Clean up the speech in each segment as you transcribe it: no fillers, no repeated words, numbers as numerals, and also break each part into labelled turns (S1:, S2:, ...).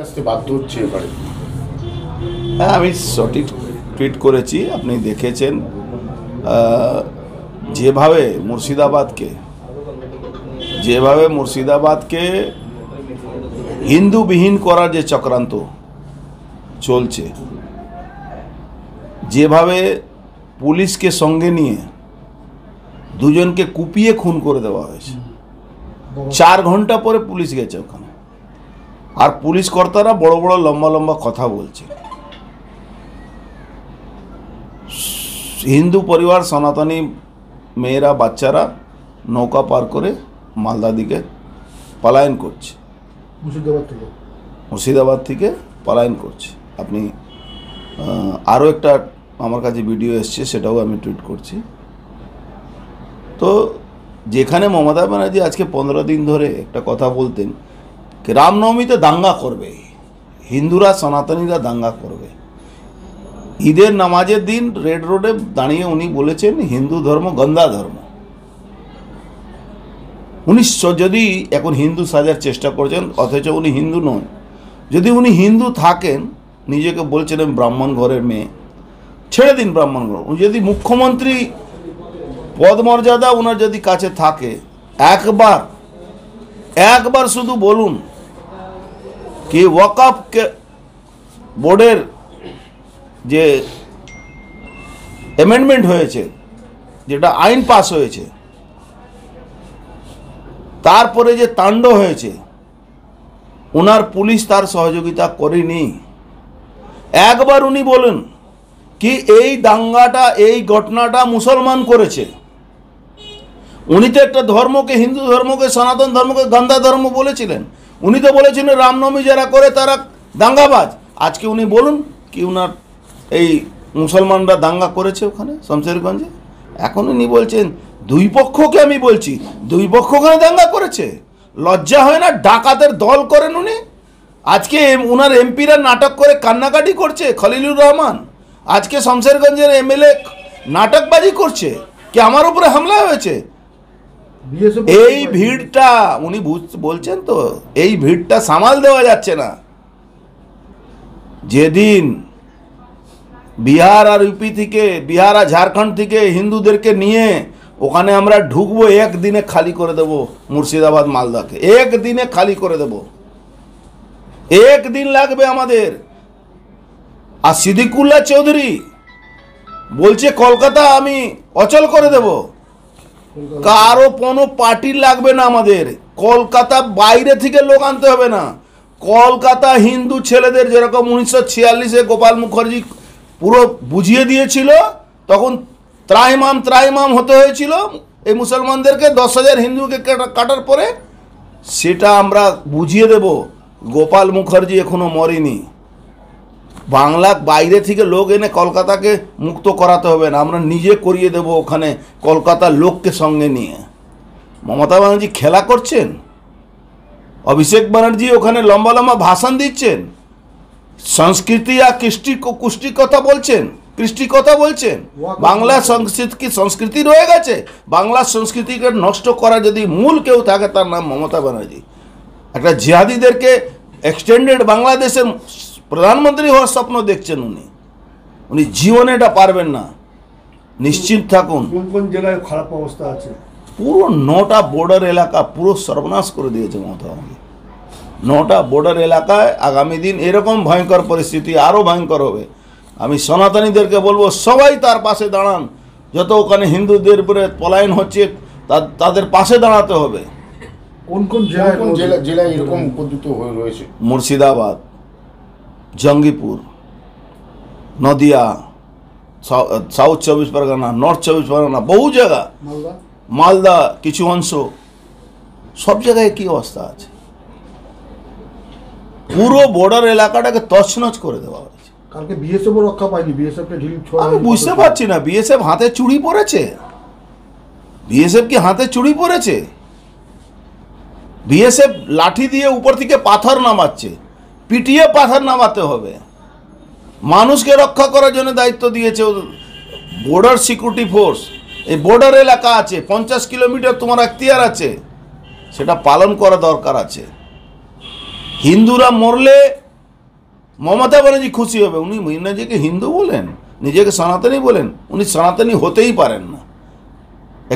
S1: আসতে বাধ্য হচ্ছে এবারে।
S2: হ্যাঁ, আমি সঠিক টুইট করেছি, আপনি দেখেছেন। যেভাবে মুর্শিদাবাদকে হিন্দুবিহীন করার যে চক্রান্ত চলছে, যেভাবে পুলিশকে সঙ্গে নিয়ে দুজনকে কুপিয়ে খুন করে দেওয়া হয়েছে, 4 ঘন্টা পরে পুলিশ গেছে ওখানে, আর পুলিশ কর্তারা বড় বড় লম্বা লম্বা কথা বলছে। হিন্দু পরিবার, সনাতনী মেয়েরা, বাচ্চারা নৌকা পার করে মালদা দিকে পলায়ন করছে, মুর্শিদাবাদ থেকে পলায়ন করছে। আপনি আরও একটা আমার কাছে ভিডিও এসছে, সেটাও আমি টুইট করছি। তো যেখানে মমতা ব্যানার্জি আজকে 15 দিন ধরে একটা কথা বলতেন, রামনবমীতে দাঙ্গা করবে, হিন্দুরা সনাতনীরা দাঙ্গা করবে, ঈদের নামাজের দিন রেড রোডে দাঁড়িয়ে উনি বলেছেন হিন্দু ধর্ম গন্দা ধর্ম। উনি যদি এখন হিন্দু সাজার চেষ্টা করছেন, অথচ উনি হিন্দু নন। যদি উনি হিন্দু থাকেন, নিজেকে বলছেন ব্রাহ্মণ ঘরের মেয়ে, ছেড়ে দিন ব্রাহ্মণ ঘর। উনি যদি মুখ্যমন্ত্রী পদ মর্যাদা ওনার যদি কাছে থাকে, একবার শুধু বলুন কি ওয়াকফ বোর্ডের যে অ্যামেন্ডমেন্ট হয়েছে, যেটা আইন পাস হয়েছে, তারপরে যে তাণ্ড হয়েছে, ওনার পুলিশ তার সহযোগিতা করেনি। একবার উনি বলেন কি এই দাঙ্গাটা, এই ঘটনাটা মুসলমান করেছে। উনি তো একটা ধর্মকে, হিন্দু ধর্মকে, সনাতন ধর্মকে গন্দা ধর্ম বলেছিলেন। উনি তো বলেছিলেন রামনবমী যারা করে তারা দাঙ্গাবাজ। আজকে উনি বলুন কি উনার এই মুসলমানরা দাঙ্গা করেছে ওখানে শমশেরগঞ্জে। এখন উনি বলছেন দুই পক্ষকে, আমি বলছি দুই পক্ষ ওখানে দাঙ্গা করেছে। লজ্জা হয় না? ডাকাতের দল করেন উনি। আজকে উনার এমপিরা নাটক করে কান্নাকাটি করছে, খলিলুর রহমান। আজকে শমশেরগঞ্জের এমএলএ নাটকবাজি করছে কি আমার উপরে হামলা হয়েছে। এই ভিড়টা উনি বলছেন তো, এই ভিড়টা সামাল দেওয়া যাচ্ছে না। যেদিন বিহার আর ইউপি থেকে, বিহার আর ঝাড়খণ্ড থেকে হিন্দুদেরকে নিয়ে ওখানে আমরা ঢুকবো, একদিনে খালি করে দেব মুর্শিদাবাদ মালদাকে, একদিনে খালি করে দেব। একদিন লাগবে আমাদের। আর সিদ্দিকুল্লাহ চৌধুরী বলছে কলকাতা আমি অচল করে দেব। কারো কোনো পার্টি লাগবে না আমাদের। কলকাতা বাইরে থেকে লোক আনতে হবে না। কলকাতা হিন্দু ছেলেদের যেরকম 1946-এ গোপাল মুখার্জি পুরো বুঝিয়ে দিয়েছিল, তখন ত্রাইমাম হতে হয়েছিল এই মুসলমানদেরকে, 10,000 হিন্দুকে কাটার পরে, সেটা আমরা বুঝিয়ে দেব। গোপাল মুখার্জি এখনো মরেনি। বাংলা বাইরে থেকে লোক এনে কলকাতাকে মুক্ত করাতে হবে না, আমরা নিজে করিয়ে দেব ওখানে কলকাতার লোককে সঙ্গে নিয়ে। মমতা ব্যানার্জি খেলা করছেন, অভিষেক ব্যানার্জি ওখানে লম্বা লম্বা ভাষণ দিচ্ছেন, সংস্কৃতি আর কুষ্টি কথা বলছেন, কৃষ্টি কথা বলছেন। বাংলা সংস্কৃতি রয়ে গেছে। বাংলা সংস্কৃতিকে নষ্ট করা যদি মূল কেউ থাকে, তার নাম মমতা ব্যানার্জি। একটা জিহাদিদেরকে এক্সটেন্ডেড বাংলাদেশের প্রধানমন্ত্রী হওয়ার স্বপ্ন দেখছেন উনি জীবনে এটা পারবেন না, নিশ্চিত থাকুন।
S1: কোন জেলায় খারাপ অবস্থা আছে?
S2: পুরো 9টা বর্ডার এলাকা পুরো সর্বনাশ করে দিয়েছে মমতা ব্যানার্জি। 9টা বর্ডার এলাকায় আগামী দিন এরকম ভয়ঙ্কর পরিস্থিতি আরও ভয়ঙ্কর হবে। আমি সনাতনীদেরকে বলবো সবাই তার পাশে দাঁড়ান। যত ওখানে হিন্দুদের উপরে পলায়ন হচ্ছে, তাদের পাশে দাঁড়াতে হবে।
S1: কোন জেলায় এরকম উপদ্রুত হয়ে রয়েছে?
S2: মুর্শিদাবাদ, জঙ্গিপুর, নদিয়া, সাউথ 24 পরগনা, নর্থ 24 পরগনা, বহু জায়গা, মালদা কিছু অংশ, সব জায়গায় কি অবস্থা আছে। পুরো বর্ডার এলাকাটাকে তছনছ করে দেওয়া হয়েছে।
S1: কালকে বিএসএফও রক্ষা পায়নি, বিএসএফকে ঢিল ছোড়া।
S2: আমি বুঝতে পারছি না, বিএসএফ হাতে চুড়ি পড়েছে? বিএসএফ কি হাতে চুড়ি পড়েছে? বিএসএফ লাঠি দিয়ে উপর থেকে পাথর নামাচ্ছে, পিটিয়ে পাথর নামাতে হবে। মানুষকে রক্ষা করার জন্য দায়িত্ব দিয়েছে বর্ডার সিকিউরিটি ফোর্স। এই বর্ডার এলাকা আছে, 50 কিলোমিটার তোমার এখতিয়ার আছে, সেটা পালন করা দরকার আছে। হিন্দুরা মরলে মমতা ব্যানার্জি খুশি হবে। উনি নিজেকে হিন্দু বলেন, নিজেকে সনাতনী বলেন, উনি সনাতনী হতেই পারেন না।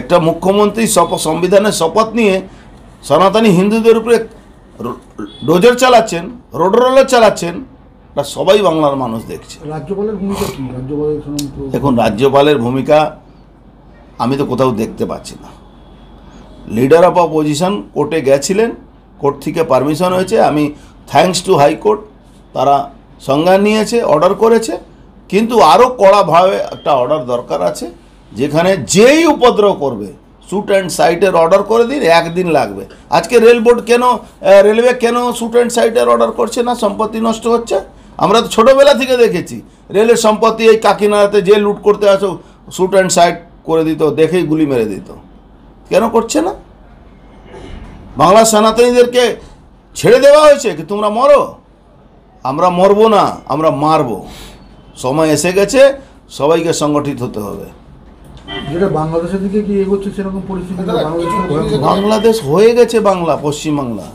S2: একটা মুখ্যমন্ত্রী সংবিধানের শপথ নিয়ে সনাতনী হিন্দুদের উপরে ডোজার চালাচ্ছেন, রোড রোলার চালাচ্ছেন, তা সবাই বাংলার মানুষ দেখছে।
S1: রাজ্যপালের ভূমিকা কি?
S2: দেখুন, রাজ্যপালের ভূমিকা আমি তো কোথাও দেখতে পাচ্ছি না। লিডার অফ অপোজিশন কোর্টে গেছিলেন, কোর্ট থেকে পারমিশন হয়েছে, আমি থ্যাঙ্কস টু হাইকোর্ট, তারা সংজ্ঞান নিয়েছে, অর্ডার করেছে, কিন্তু আরও কড়াভাবে একটা অর্ডার দরকার আছে, যেখানে যেই উপদ্রব করবে শ্যুট অ্যান্ড সাইটের অর্ডার করে দিন, একদিন লাগবে। আজকে রেলওয়ে কেন শ্যুট অ্যান্ড সাইটের অর্ডার করছে না? সম্পত্তি নষ্ট হচ্ছে। আমরা তো ছোটোবেলা থেকে দেখেছি রেলের সম্পত্তি এই কাকিনাড়াতে যে লুট করতে আসো শ্যুট অ্যান্ড সাইট করে দিত, দেখেই গুলি মেরে দিত। কেন করছে না? বাংলা সনাতনীদেরকে ছেড়ে দেওয়া হয়েছে কি তোমরা মরো? আমরা মরবো না, আমরা মারবো। সময় এসে গেছে, সবাইকে সংগঠিত হতে হবে।
S1: যেটা বাংলাদেশের দিকে কি এগোচ্ছে সেরকম পরিস্থিতি
S2: বাংলাদেশ হয়ে গেছে বাংলা, পশ্চিমবাংলা।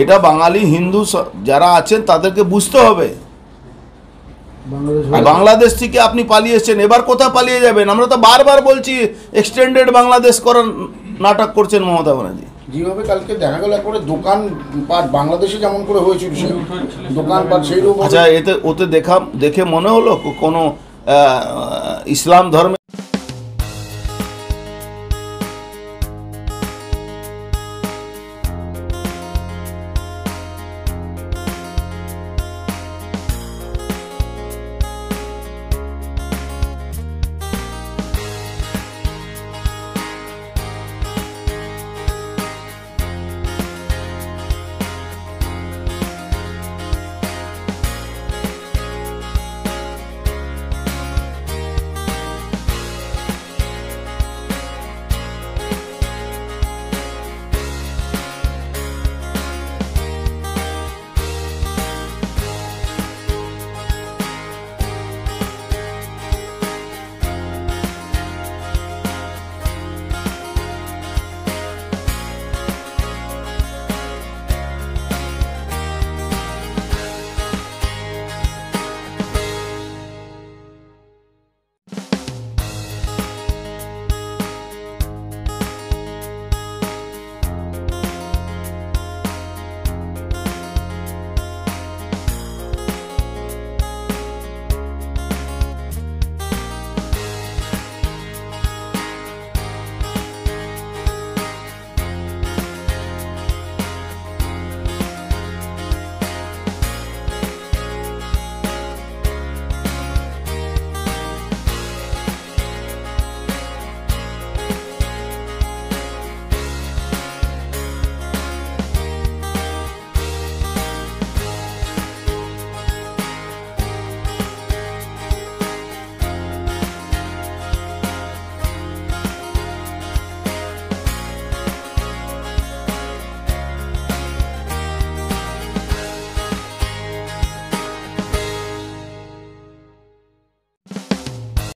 S2: এটা বাঙালি হিন্দু যারা আছেন তাদেরকে বুঝতে হবে। বাংলাদেশ থেকে আপনি পালিয়ে এসেছেন, এবার কোথায় পালিয়ে যাবেন? আমরা তো বারবার বলছি এক্সটেন্ডেড বাংলাদেশ করার নাটক করছেন মমতা ব্যানার্জি।
S1: যেভাবে কালকে দেখা গেল করে দোকান পাট বাংলাদেশে যেমন করে হয়েছিল সেই দোকান পাট সেই রকম।
S2: আচ্ছা, ওতে দেখে মনে হলো কোনো ইসলাম ধর্মে